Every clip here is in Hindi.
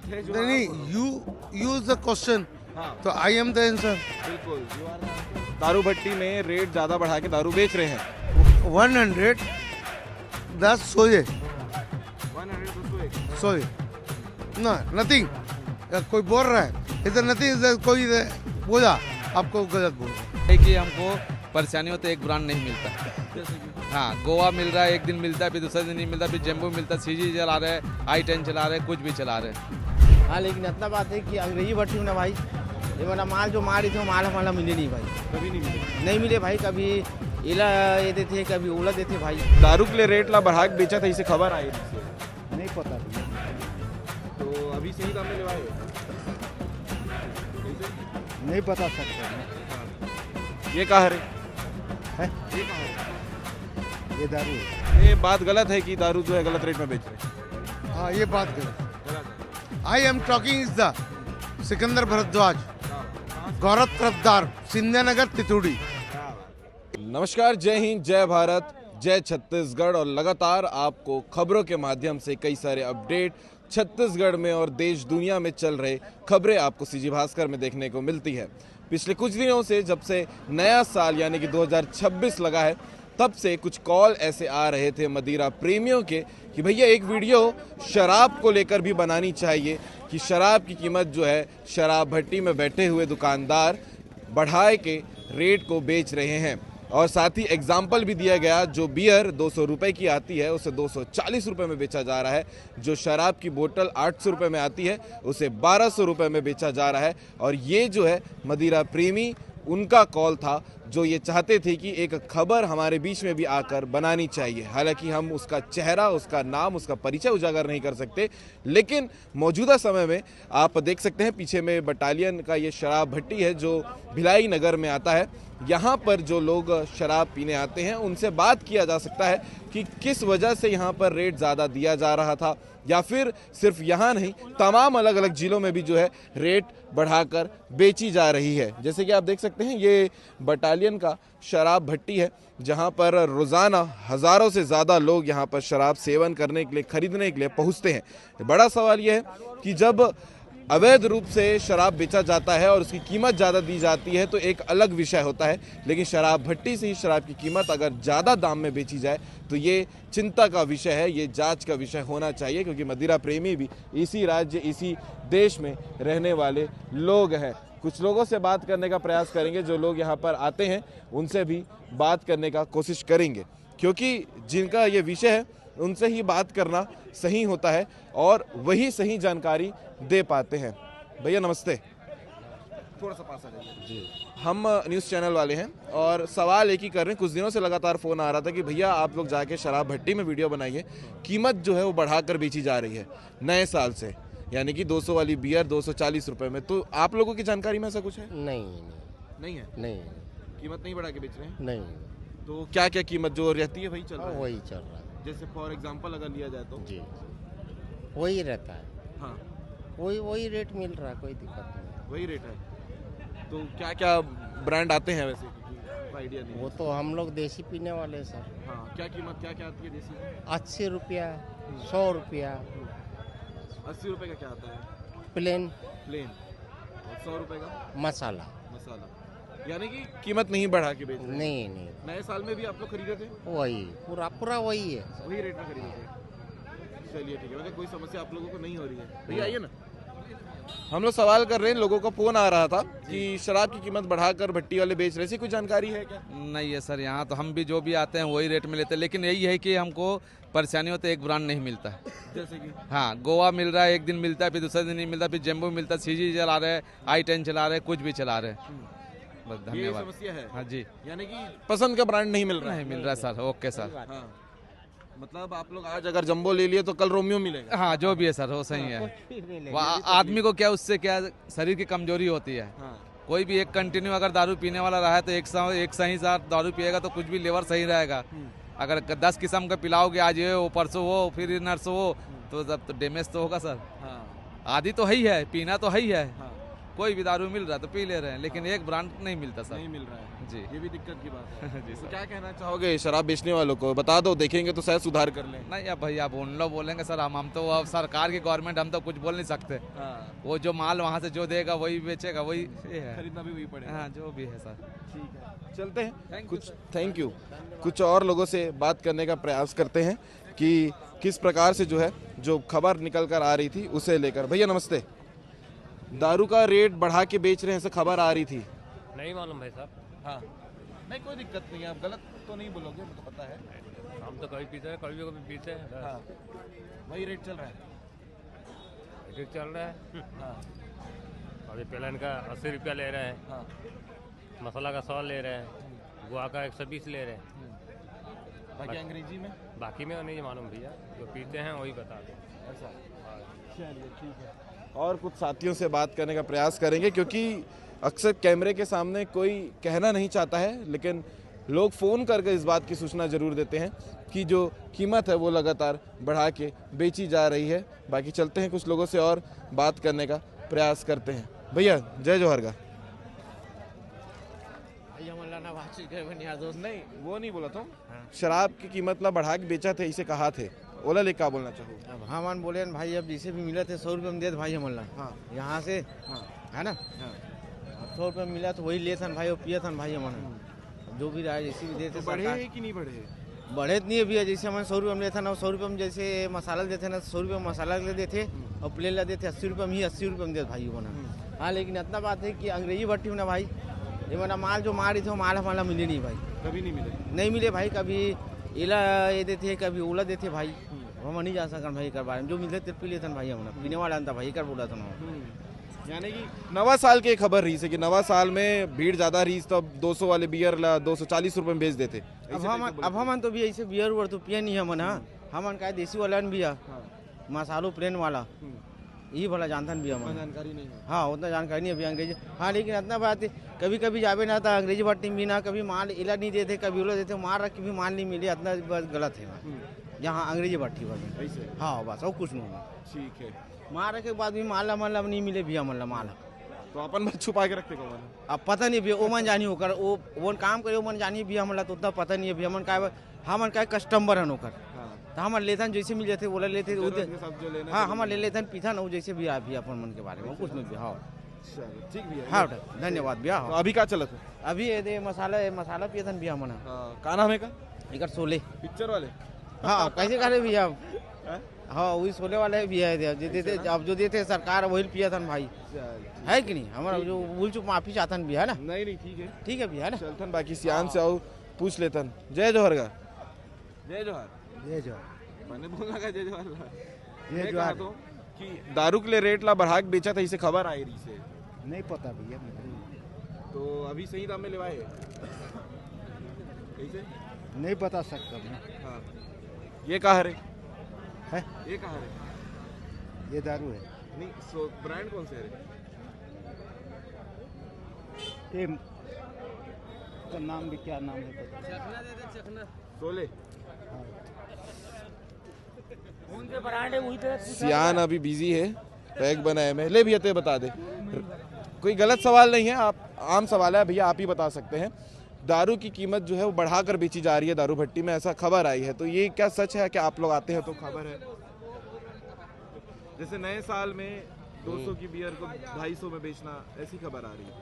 थे जो नहीं, you use the question, हाँ तो I am the answer. बिल्कुल you are the- दारू भट्टी में रेट ज्यादा बढ़ा के दारू बेच रहे हैं 100 10 सोए 100 सोए ना नथिंग. कोई बोल रहा है इधर नथिंग, इधर कोई इधर बोला आपको गलत बोल रहा है. है कि हमको परेशानी होती है, एक ब्रांड नहीं मिलता। हाँ, गोवा मिल रहा है, एक दिन मिलता है, फिर दूसरे दिन नहीं मिलता, फिर जम्बू मिलता है, सीजी चला रहे हैं, I10 चला रहे हैं, कुछ भी चला रहे हैं। हाँ, लेकिन इतना बात है कि अंग्रेजी भट्टी में ना भाई, ये वाला माल जो मारी थे वो माल हमारा मिले नहीं भाई, कभी नहीं मिले नहीं मिले भाई. कभी इला ये देते कभी ओला देते भाई. दारू के लिए रेट ला बढ़ा के बेचा था, इसे खबर आई नहीं पता. तो अभी सही दाम में लेवाए नहीं बता सकते. ये कहा रे है? ये कहा है? ये दारू ये बात गलत है कि दारू जो है गलत रेट में बेच रहे हैं हाँ, ये बात करें. I am talking is the Sikandar Bharadwaj, गौरव तरफदार, सिंधिया नगर, तितुड़ी. नमस्कार, जय हिंद, जय भारत, जय छत्तीसगढ़। और लगातार आपको खबरों के माध्यम से कई सारे अपडेट छत्तीसगढ़ में और देश दुनिया में चल रहे खबरें आपको सीजी भास्कर में देखने को मिलती है। पिछले कुछ दिनों से जब से नया साल यानी कि 2026 लगा है, तब से कुछ कॉल ऐसे आ रहे थे मदिरा प्रेमियों के कि भैया एक वीडियो शराब को लेकर भी बनानी चाहिए कि शराब की कीमत जो है शराब भट्टी में बैठे हुए दुकानदार बढ़ाए के रेट को बेच रहे हैं। और साथ ही एग्जाम्पल भी दिया गया, जो बियर 200 रुपये की आती है उसे 240 रुपये में बेचा जा रहा है, जो शराब की बोतल 800 रुपये में आती है उसे 1200 रुपये में बेचा जा रहा है। और ये जो है मदिरा प्रेमी उनका कॉल था जो ये चाहते थे कि एक खबर हमारे बीच में भी आकर बनानी चाहिए। हालांकि हम उसका चेहरा, उसका नाम, उसका परिचय उजागर नहीं कर सकते, लेकिन मौजूदा समय में आप देख सकते हैं पीछे में बटालियन का ये शराब भट्टी है जो भिलाई नगर में आता है। यहाँ पर जो लोग शराब पीने आते हैं उनसे बात किया जा सकता है कि किस वजह से यहाँ पर रेट ज़्यादा दिया जा रहा था, या फिर सिर्फ यहाँ नहीं तमाम अलग अलग जिलों में भी जो है रेट बढ़ाकर बेची जा रही है। जैसे कि आप देख सकते हैं ये बटालियन का शराब भट्टी है जहाँ पर रोज़ाना हज़ारों से ज़्यादा लोग यहाँ पर शराब सेवन करने के लिए, खरीदने के लिए पहुँचते हैं। बड़ा सवाल यह है कि जब अवैध रूप से शराब बेचा जाता है और उसकी कीमत ज़्यादा दी जाती है तो एक अलग विषय होता है, लेकिन शराब भट्टी से ही शराब की कीमत अगर ज़्यादा दाम में बेची जाए तो ये चिंता का विषय है, ये जांच का विषय होना चाहिए, क्योंकि मदिरा प्रेमी भी इसी राज्य, इसी देश में रहने वाले लोग हैं। कुछ लोगों से बात करने का प्रयास करेंगे, जो लोग यहाँ पर आते हैं उनसे भी बात करने का कोशिश करेंगे, क्योंकि जिनका ये विषय है उनसे ही बात करना सही होता है और वही सही जानकारी दे पाते हैं। भैया नमस्ते, थोड़ा सा पास आ जाइए जी। हम न्यूज़ चैनल वाले हैं और सवाल एक ही कर रहे हैं, कुछ दिनों से लगातार फ़ोन आ रहा था कि भैया आप लोग जाके शराब भट्टी में वीडियो बनाइए, कीमत जो है वो बढ़ाकर बेची जा रही है नए साल से, यानी कि 200 वाली बियर 240 रुपये में। तो आप लोगों की जानकारी में ऐसा कुछ है? नहीं है, नहीं कीमत नहीं बढ़ा के बेच रहे हैं। नहीं तो क्या क्या कीमत जो रहती है वही चल रहा है? वही चल रहा है जैसे फॉर एग्जांपल अगर लिया जाए तो जी, वही रहता है, हाँ वही रेट मिल रहा है, कोई दिक्कत नहीं. वही रेट है। तो क्या क्या ब्रांड आते हैं वैसे? कोई आइडिया नहीं। वो तो हम लोग देसी पीने वाले हैं सर. हाँ, क्या कीमत क्या क्या आती है देसी? 80 रुपया, 100 रुपया 80 रुपये का क्या आता है? Plane plane. और 100 रुपये का मसाला. यानी कि कीमत नहीं बढ़ा के बेच रहे हैं। नहीं नए साल में भी आप लोग खरीदे थे? वही पूरा वही है. वही रेट में खरीदे थे। चलिए ठीक है, मतलब कोई समस्या आप लोगों को नहीं हो रही है। भैया आइए ना, हम लोग सवाल कर रहे हैं, लोगों का फोन आ रहा था कि शराब की कीमत बढ़ाकर भट्टी वाले बेच रहे, कोई जानकारी है क्या? नहीं है सर, यहाँ तो हम भी जो भी आते हैं वही रेट में लेते हैं, लेकिन यही है कि हमको परेशानी होती है, एक ब्रांड नहीं मिलता है। जैसे कि हाँ, गोवा मिल रहा है, एक दिन मिलता है, फिर दूसरे दिन नहीं मिलता, फिर जम्बू मिलता है, सीजी चला रहे हैं, I10 चला रहे हैं, कुछ भी चला रहे हैं। बस ये धन्यवाद। समस्या है। हाँ जी, यानी कि पसंद का ब्रांड नहीं मिल रहा है। नहीं मिल रहा है सर। Okay sir. हाँ, मतलब आप लोग आज अगर जंबो ले लिए तो कल रोमियो मिलेगा। हाँ, जो भी है सर वो सही है। आदमी को क्या, उससे क्या शरीर की कमजोरी होती है। हाँ, कोई भी एक कंटिन्यू अगर दारू पीने वाला रहा है तो एक सही साथ दारू पिएगा तो कुछ भी लेवर सही रहेगा। अगर 10 किस्म का पिलाओगे, आज ये हो, परसों हो, फिर नर्सों हो, तो जब तो डैमेज तो होगा सर। हाँ, आदि तो है ही है, पीना तो है ही है। हाँ। कोई भी दारू मिल रहा है तो पी ले रहे हैं, लेकिन एक ब्रांड नहीं मिलता सर। नहीं मिल रहा है जी ये भी दिक्कत की बात है। जी तो सर। क्या कहना चाहोगे शराब बेचने वालों को? बता दो, देखेंगे तो शायद सुधार कर लें। नहीं अब भैया, अब उन लोग बोलेंगे सर, हम तो अब सरकार की गवर्नमेंट, हम तो कुछ बोल नहीं सकते। हाँ, वो जो माल वहाँ से जो देगा वही बेचेगा, वही ये है। खरीदना भी वही पड़ेगा। हाँ जो भी है सर। ठीक है, चलते हैं Thank you, कुछ। sir. Thank you. कुछ और लोगों से बात करने का प्रयास करते हैं कि किस प्रकार से जो है जो खबर निकल कर आ रही थी उसे लेकर। भैया नमस्ते, दारू का रेट बढ़ा के बेच रहे हैं ऐसे खबर आ रही थी। नहीं मालूम भाई साहब, हाँ, नहीं कोई दिक्कत नहीं है, आप गलत तो नहीं बोलोगे, मुझे पता है। हम तो कभी पीते हैं, कभी पीते हैं। हाँ, वही रेट चल रहा है। ठीक चल रहा है। हाँ अभी पेलन का 80 रुपया ले रहे हैं, हाँ, मसाला का 100 ले रहे हैं, गुआ का 120 ले रहे हैं। बाकी अंग्रेजी में बाकी में नहीं मालूम भैया, जो पीते हैं वही बता दें। ऐसा। चलिए ठीक है, और कुछ साथियों से बात करने का प्रयास करेंगे क्योंकि अक्सर कैमरे के सामने कोई कहना नहीं चाहता है, लेकिन लोग फ़ोन करके इस बात की सूचना ज़रूर देते हैं कि जो कीमत है वो लगातार बढ़ा के बेची जा रही है। बाकी चलते हैं, कुछ लोगों से और बात करने का प्रयास करते हैं। भैया जय जोहर का। नहीं वो नहीं बोला था, शराब की कीमत ला बढ़ा के बेचा थे इसे कहा थे, ओला ले क्या बोलना चाहो? अब हम बोले न भाई, अब जैसे भी मिला थे 100 रुपये में दे भाई हमला। हाँ यहाँ से हाँ है ना, हाँ, 100 रुपये मिला तो वही ले भाई और पिया भाई हमने। जो भी रहा जैसे भी देते तो बढ़े सरकार- कि नहीं बढ़े? बढ़े तो नहीं अभी, जैसे हमें 100 रुपये में लेता ना, 100 रुपये में जैसे मसाला देते ना, 100 रुपये में मसाला ले देते और प्लेट ला देते 80 रुपये में ही, 80 रुपये में देते भाई बना। हाँ लेकिन इतना बात है कि अंग्रेजी भट्टी में ना भाई, ये मेरा माल जो मारी थे वो माल हमारा मिले नहीं भाई, कभी नहीं मिले। नहीं मिले भाई। कभी इला ये देते, कभी ओला देते भाई, हम नहीं जा सकते भाई कर बारे में। जो मिलते थे पी लेते भाई हमने, पीने वाला था भाई कर बोला था ना। यानी कि नवा साल की एक खबर रही है कि नवा साल में भीड़ ज्यादा रही तो अब 200 वाले बियर ला 240 रुपए में बेच देते। अब हम तो भी ऐसे बियर उयर तो पिया नहीं हमन। हाँ हमन का देसी वाला भी है, मसालो प्लेन वाला यही भला जानता भी हमन। जानकारी नहीं है। हाँ उतना जानकारी नहीं अभी अंग्रेजी। हाँ लेकिन इतना बात है, कभी कभी जावे ना था अंग्रेजी भट्टी में भी ना, कभी माल इला नहीं देते, कभी उला देते, मार रख के भी माल नहीं मिले। इतना बस गलत है यहाँ अंग्रेजी भट्टी पर। ऐसे हाँ बस और कुछ नहीं। ठीक है, मार के बाद भी माला मतलब नहीं मिले भैया मतलब माल। तो अपन बात छुपा के रखते कौन? अब पता नहीं भैया, ओमन जानी होकर वो काम करे, ओमन जानी भैया मतलब तो उतना पता नहीं है भैया। हमन का कस्टमर है नौकर, तो हम लेते जैसे मिल जाते बोला लेते। हाँ हम ले लेते पीछा ना जैसे भी आ भैया अपन मन के बारे में कुछ नहीं भैया। हाँ ठीक भैया, हाँ धन्यवाद भैया। तो हाँ अभी क्या चलत है? अभी ये दे मसाला पिया था भैया मन। का नाम है का इकर सोले। पिक्चर वाले? हाँ कैसे करे भैया? हैं? हाँ वही सोले वाला है भैया, जो देते अब जो देते सरकार वही पिया था भाई, है कि नहीं? हमारा जो भूल चुक माफी चाहता भैया है ना। नहीं नहीं ठीक है, ठीक है भैया ना। चलतन बाकी सियान से आओ पूछ लेतन। जय जोहर का। जय जोहर। जय जोहर। मैंने बोला का जय जोहर। जय मैं जोहर। कहा तो कि दारू के लिए रेट ला बढ़ा के बेचा था इसे खबर आई रही से, नहीं पता भैया, तो अभी सही दाम में लेवाए कैसे? नहीं बता सकता मैं। हाँ ये कहा रे है ये कहा रे? ये दारू है नहीं सो ब्रांड कौन से है रे? ये का नाम भी क्या नाम है? सोले। उनके ब्रांड है वही तो। सियान अभी बिजी है, पैक बनाए में ले भैया, ते बता दे। कोई गलत सवाल नहीं है, आप आम सवाल है भैया, आप ही बता सकते हैं। दारू की कीमत जो है वो बढ़ाकर बेची जा रही है दारू भट्टी में, ऐसा खबर आई है, तो ये क्या सच है कि आप लोग आते हैं तो खबर है? जैसे नए साल में 200 की बियर को 250 में बेचना, ऐसी खबर आ रही है।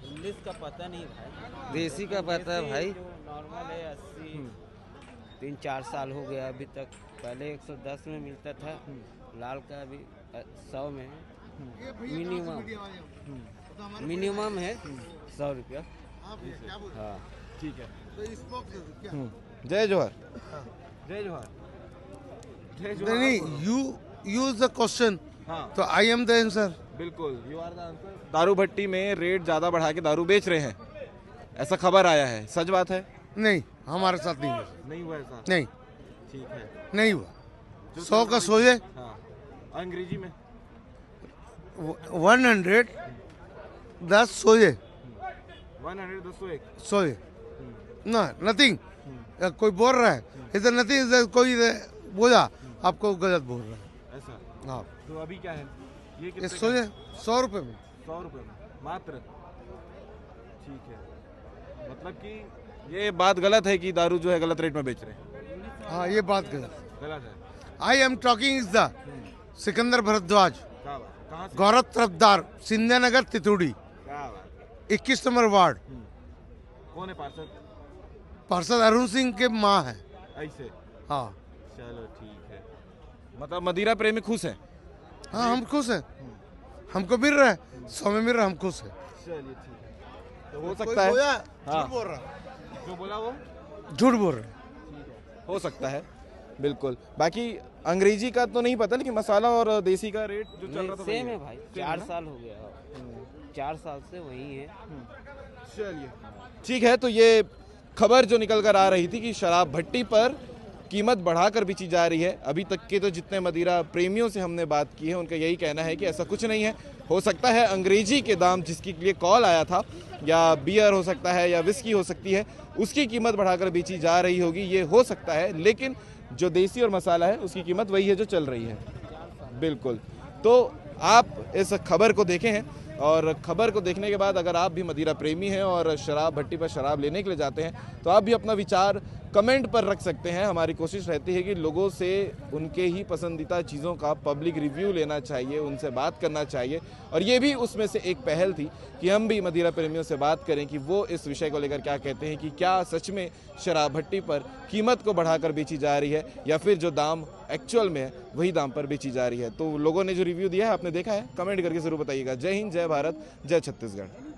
इंग्लिश का पता नहीं भाई, देसी का पता है भाई। नॉर्मल है 80 3-4 साल हो गया अभी तक। पहले 110 में मिलता था, लाल का अभी 100 में है। मिनिमम है 100 रुपया। हाँ ठीक है, जय जोहर। जय जोहर। जय जोहर। नहीं यू यूज द क्वेश्चन, हाँ तो आई एम द आंसर। बिल्कुल, यू आर द आंसर। दारू भट्टी में रेट ज्यादा बढ़ा के दारू बेच रहे हैं, ऐसा खबर आया है, सच बात है? नहीं हमारे साथ नहीं हुआ। नहीं हुआ ऐसा? नहीं ठीक है, नहीं हुआ। 100 का सोए, हाँ अंग्रेजी में 100 10 सोए 100 सोए ना नथिंग। कोई बोल रहा है इधर नथिंग, इधर कोई बोला आपको गलत बोल रहा है। ऐसा? हाँ तो अभी क्या है ये ये कितने का? सोए 100 रुपये में 100 रुपए में मात्र। ठीक है, मतलब कि ये बात गलत है कि दारू जो है गलत रेट में बेच रहे हैं। हाँ, ये बात गलत गलत है। I am talking is the Sikandar Bharadwaj, क्या बात, कहाँ से? गौरव तरफदार, सिंधिया नगर, तितुड़ी, क्या बात, 21 नंबर वार्ड। कौन है पार्षद? पार्षद अरुण सिंह के माँ है। ऐसे, हाँ चलो ठीक है। मतलब मदिरा प्रेमी खुश हैं? हाँ, हम खुश हैं, हमको मिल रहा है, 100 में मिल रहा है, हम खुश हैं। चलिए ठीक है, तो हो सकता है। हाँ, झूठ बोल रहा है, जो बोला वो झूठ बोल रहे हैं। हो सकता है, बिल्कुल। बाकी अंग्रेजी का तो नहीं पता, लेकिन मसाला और देसी का रेट जो चल रहा था सेम वही है भाई, 4 साल हो गया, 4 साल से वही है। चलिए ठीक है। तो ये खबर जो निकल कर आ रही थी कि शराब भट्टी पर कीमत बढ़ाकर बेची जा रही है। अभी तक के तो जितने मदिरा प्रेमियों से हमने बात की है उनका यही कहना है कि ऐसा कुछ नहीं है। हो सकता है अंग्रेजी के दाम जिसके लिए कॉल आया था, या बियर हो सकता है या विस्की हो सकती है, उसकी कीमत बढ़ाकर बेची जा रही होगी, ये हो सकता है। लेकिन जो देसी और मसाला है उसकी कीमत वही है जो चल रही है। बिल्कुल। तो आप इस खबर को देखें हैं, और खबर को देखने के बाद अगर आप भी मदिरा प्रेमी हैं और शराब भट्टी पर शराब लेने के लिए जाते हैं तो आप भी अपना विचार कमेंट पर रख सकते हैं। हमारी कोशिश रहती है कि लोगों से उनके ही पसंदीदा चीज़ों का पब्लिक रिव्यू लेना चाहिए, उनसे बात करना चाहिए, और ये भी उसमें से एक पहल थी कि हम भी मदिरा प्रेमियों से बात करें कि वो इस विषय को लेकर क्या कहते हैं कि क्या सच में शराब भट्टी पर कीमत को बढ़ाकर बेची जा रही है या फिर जो दाम एक्चुअल में है वही दाम पर बेची जा रही है। तो लोगों ने जो रिव्यू दिया है आपने देखा है, कमेंट करके ज़रूर बताइएगा। जय हिंद, जय भारत, जय छत्तीसगढ़।